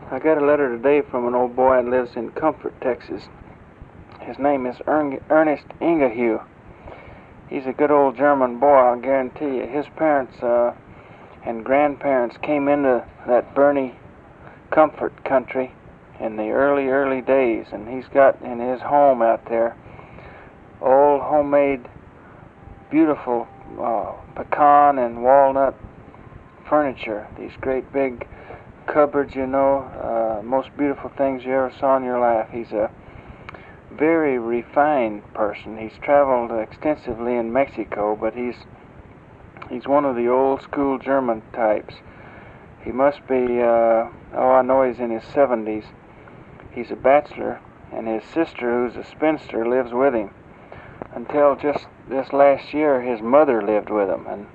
I got a letter today from an old boy that lives in Comfort, Texas. His name is Ernest Ingehue. He's a good old German boy, I'll guarantee you. His parents and grandparents came into that Bernie Comfort country in the early days, and he's got in his home out there old homemade, beautiful pecan and walnut furniture. These great big cupboards, most beautiful things you ever saw in your life. He's a very refined person. He's traveled extensively in Mexico, but he's one of the old school German types. He must be, I know he's in his 70s. He's a bachelor, and his sister, who's a spinster, lives with him. Until just this last year, his mother lived with him, and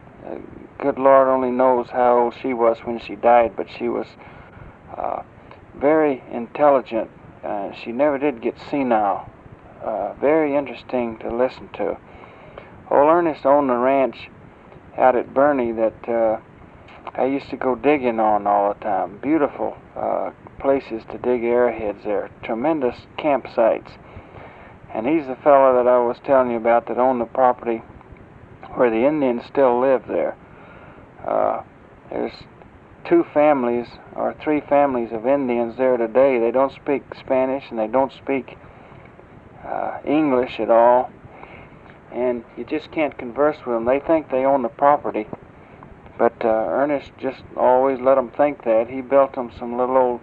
good Lord only knows how old she was when she died, but she was very intelligent. She never did get senile. Very interesting to listen to. Old Ernest owned a ranch out at Bernie that I used to go digging on all the time. Beautiful places to dig airheads there. Tremendous campsites. And he's the fellow that I was telling you about that owned the property where the Indians still live there. There's 2 families or 3 families of Indians there today. They don't speak Spanish and they don't speak English at all, and you just can't converse with them. They think they own the property, but Ernest just always let them think that. He built them some little old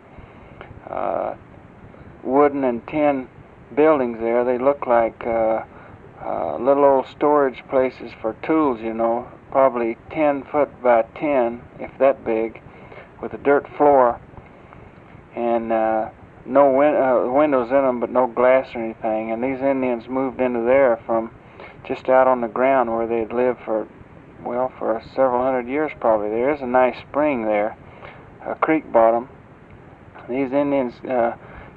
wooden and tin buildings there. They look like little old storage places for tools, probably 10 foot by 10, if that big, with a dirt floor, and no windows in them, but no glass or anything. And these Indians moved into there from just out on the ground where they'd lived for several hundred years probably. There is a nice spring there, a creek bottom. These Indians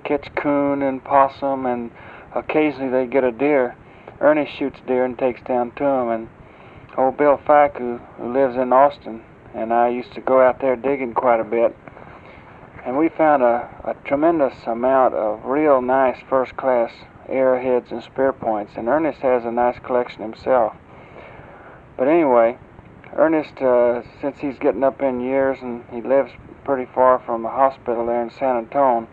catch coon and possum, and occasionally they get a deer. Ernest shoots deer and takes down to them. And old Bill Fike, who lives in Austin, and I used to go out there digging quite a bit. And we found a tremendous amount of real nice first-class arrowheads and spear points. And Ernest has a nice collection himself. But anyway, Ernest, since he's getting up in years and he lives pretty far from the hospital there in San Antonio,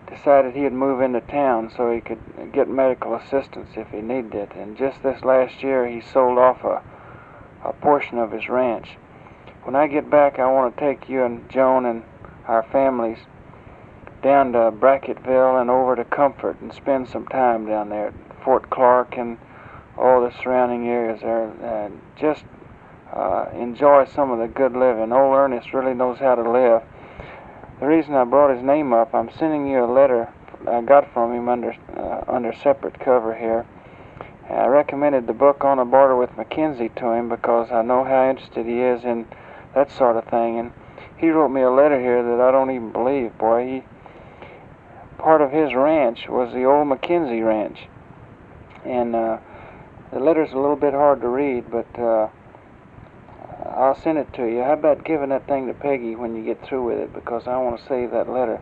decided he'd move into town so he could get medical assistance if he needed it. And just this last year, he sold off a portion of his ranch. When I get back, I want to take you and Joan and our families down to Bracketville and over to Comfort and spend some time down there at Fort Clark and all the surrounding areas there, and just enjoy some of the good living. Old Ernest really knows how to live. The reason I brought his name up, I'm sending you a letter I got from him under separate cover here. I recommended the book On the Border with Mackenzie to him because I know how interested he is in that sort of thing. And he wrote me a letter here that I don't even believe. Boy, part of his ranch was the old Mackenzie Ranch. And the letter's a little bit hard to read, but I'll send it to you. How about giving that thing to Peggy when you get through with it, because I want to save that letter.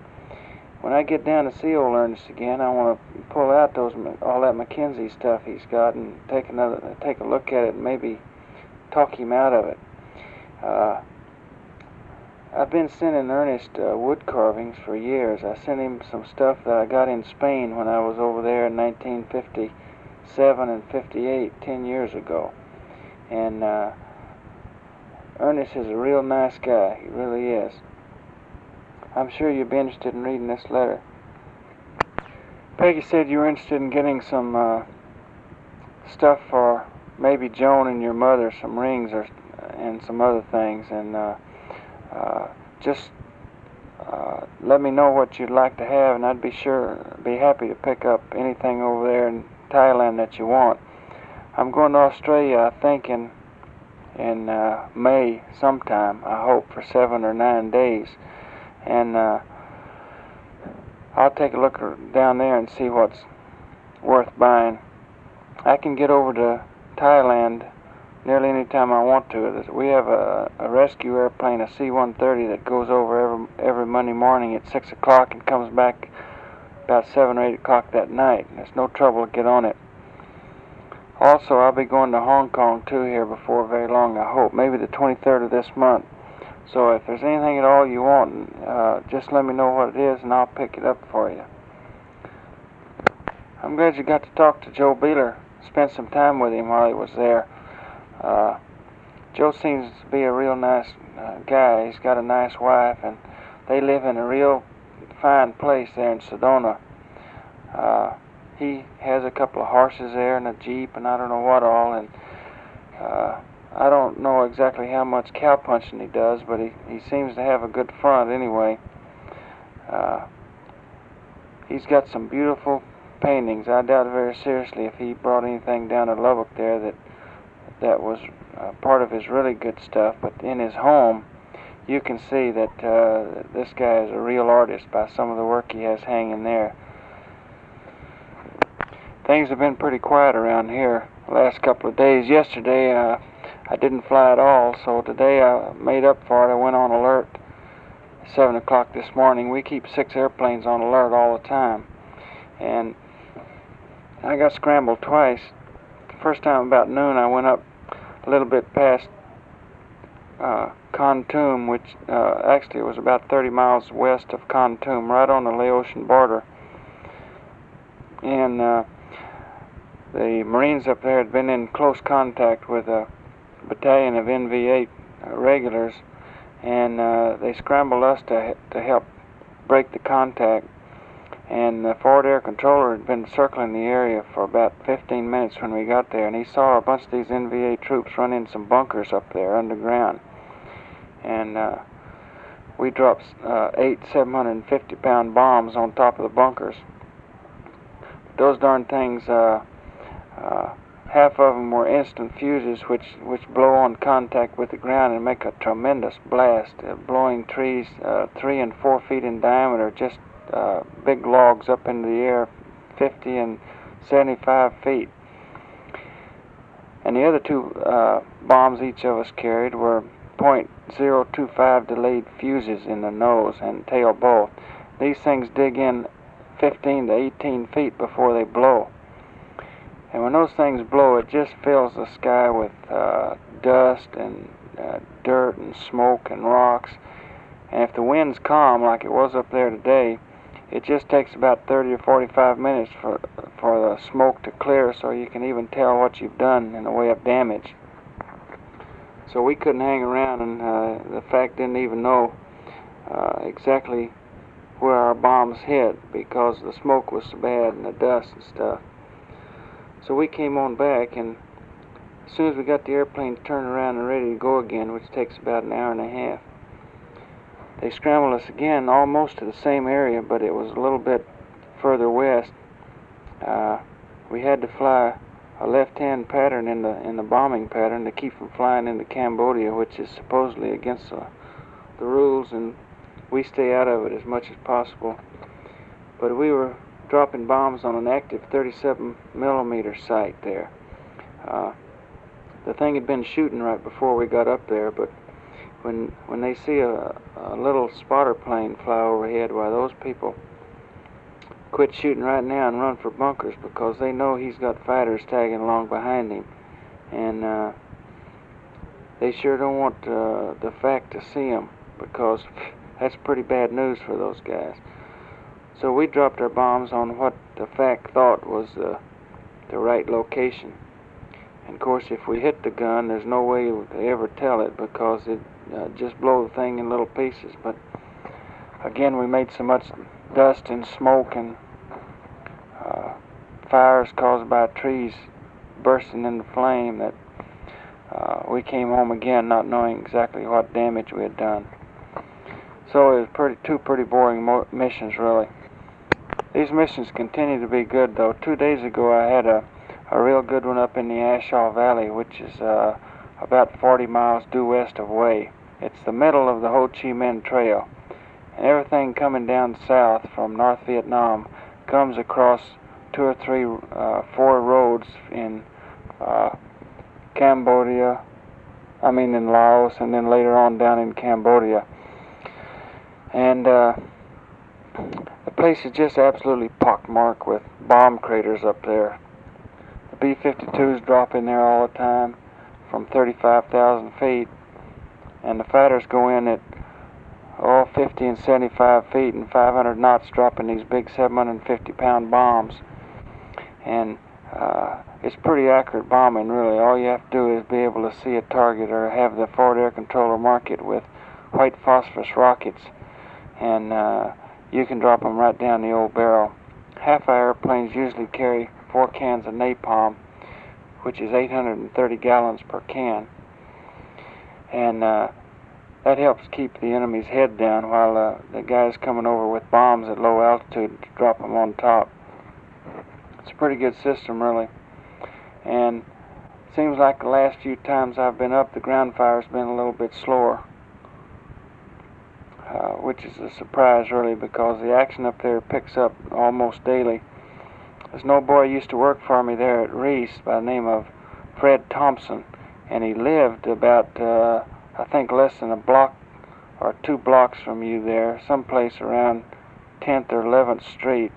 When I get down to see old Ernest again, I want to pull out all that Mackenzie stuff he's got and take a look at it and maybe talk him out of it. I've been sending Ernest wood carvings for years. I sent him some stuff that I got in Spain when I was over there in 1957 and 58, 10 years ago. And Ernest is a real nice guy. He really is. I'm sure you'll be interested in reading this letter. Peggy said you were interested in getting some stuff for maybe Joan and your mother, some rings and some other things, and just let me know what you'd like to have, and I'd be happy to pick up anything over there in Thailand that you want. I'm going to Australia, I think, in May sometime, I hope, for 7 or 9 days. And I'll take a look down there and see what's worth buying. I can get over to Thailand nearly any time I want to. We have a rescue airplane, a C-130, that goes over every Monday morning at 6 o'clock and comes back about 7 or 8 o'clock that night. There's no trouble to get on it. Also, I'll be going to Hong Kong too here before very long, I hope. Maybe the 23rd of this month. So if there's anything at all you want, just let me know what it is and I'll pick it up for you. I'm glad you got to talk to Joe Beeler. Spent some time with him while he was there. Joe seems to be a real nice guy. He's got a nice wife, and they live in a real fine place there in Sedona. He has a couple of horses there and a Jeep and I don't know what all, and I don't know exactly how much cowpunching he does, but he seems to have a good front anyway. He's got some beautiful paintings. I doubt very seriously if he brought anything down to Lubbock there that was part of his really good stuff, but in his home you can see that this guy is a real artist by some of the work he has hanging there. Things have been pretty quiet around here the last couple of days. Yesterday I didn't fly at all, so today I made up for it. I went on alert 7 o'clock this morning. We keep 6 airplanes on alert all the time, and I got scrambled twice. The first time about noon I went up a little bit past Kontum, which actually was about 30 miles west of Kontum, right on the Laotian border. And the Marines up there had been in close contact with a battalion of NV-8 regulars, and they scrambled us to help break the contact. And the forward air controller had been circling the area for about 15 minutes when we got there, and he saw a bunch of these NV-8 troops run in some bunkers up there underground. And we dropped 8 750-pound bombs on top of the bunkers. Those darn things, half of them were instant fuses which blow on contact with the ground and make a tremendous blast, blowing trees 3 and 4 feet in diameter, just big logs up into the air 50 and 75 feet. And the other 2 bombs each of us carried were .025 delayed fuses in the nose and tail both. These things dig in 15 to 18 feet before they blow. And when those things blow, it just fills the sky with dust and dirt and smoke and rocks. And if the wind's calm, like it was up there today, it just takes about 30 or 45 minutes for the smoke to clear, so you can even tell what you've done in the way of damage. So we couldn't hang around, and the fact didn't even know exactly where our bombs hit because the smoke was so bad and the dust and stuff. So we came on back, and as soon as we got the airplane turned around and ready to go again, which takes about an hour and a half, they scrambled us again almost to the same area, but it was a little bit further west. We had to fly a left-hand pattern in the bombing pattern to keep from flying into Cambodia, which is supposedly against the rules, and we stay out of it as much as possible. But we were dropping bombs on an active 37 millimeter sight there. The thing had been shooting right before we got up there, but when they see a little spotter plane fly overhead, why, those people quit shooting right now and run for bunkers because they know he's got fighters tagging along behind him, and they sure don't want the FAC to see him, because that's pretty bad news for those guys. So we dropped our bombs on what the FAC thought was the right location. And of course, if we hit the gun, there's no way to ever tell it because it just blow the thing in little pieces. But again, we made so much dust and smoke and fires caused by trees bursting into flame that we came home again not knowing exactly what damage we had done. So it was two pretty boring missions, really. These missions continue to be good, though. 2 days ago I had a real good one up in the Ashaw Valley, which is about 40 miles due west of Hue. It's the middle of the Ho Chi Minh Trail, and everything coming down south from North Vietnam comes across 2 or 3, 4 roads in Cambodia, in Laos, and then later on down in Cambodia. And the place is just absolutely pockmarked with bomb craters up there. The B-52s drop in there all the time from 35,000 feet, and the fighters go in at 50 and 75 feet and 500 knots, dropping these big 750-pound bombs. And it's pretty accurate bombing, really. All you have to do is be able to see a target or have the forward air controller mark it with white phosphorus rockets, and you can drop them right down the old barrel. Half our airplanes usually carry 4 cans of napalm, which is 830 gallons per can. And that helps keep the enemy's head down while the guy's coming over with bombs at low altitude to drop them on top. It's a pretty good system, really. And it seems like the last few times I've been up, the ground fire's been a little bit slower, which is a surprise, really, because the action up there picks up almost daily. There's an old boy who used to work for me there at Reese by the name of Fred Thompson, and he lived about, I think, less than a block or 2 blocks from you there, someplace around 10th or 11th Street,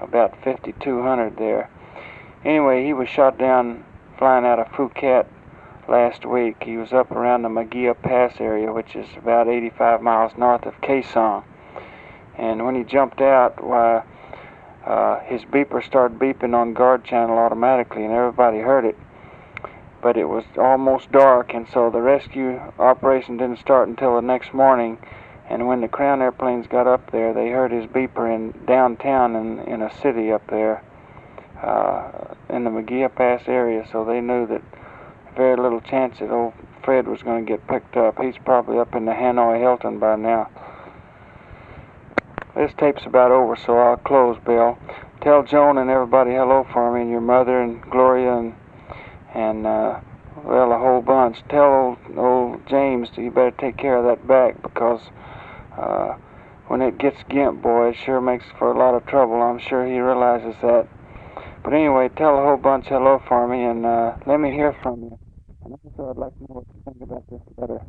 about 5200 there. Anyway, he was shot down flying out of Phuket last week. He was up around the Magia Pass area, which is about 85 miles north of Khe Sanh. And when he jumped out, why, his beeper started beeping on guard channel automatically, and everybody heard it. But it was almost dark, and so the rescue operation didn't start until the next morning. And when the Crown airplanes got up there, they heard his beeper in downtown in a city up there, in the Magia Pass area, so they knew that very little chance that old Fred was going to get picked up. He's probably up in the Hanoi Hilton by now. This tape's about over, so I'll close, Bill. Tell Joan and everybody hello for me, and your mother and Gloria and well, a whole bunch. Tell old James that you better take care of that back, because when it gets gimp, boy, it sure makes for a lot of trouble. I'm sure he realizes that. But anyway, tell a whole bunch hello for me, and let me hear from you. And also, I'd like to know what you think about this letter.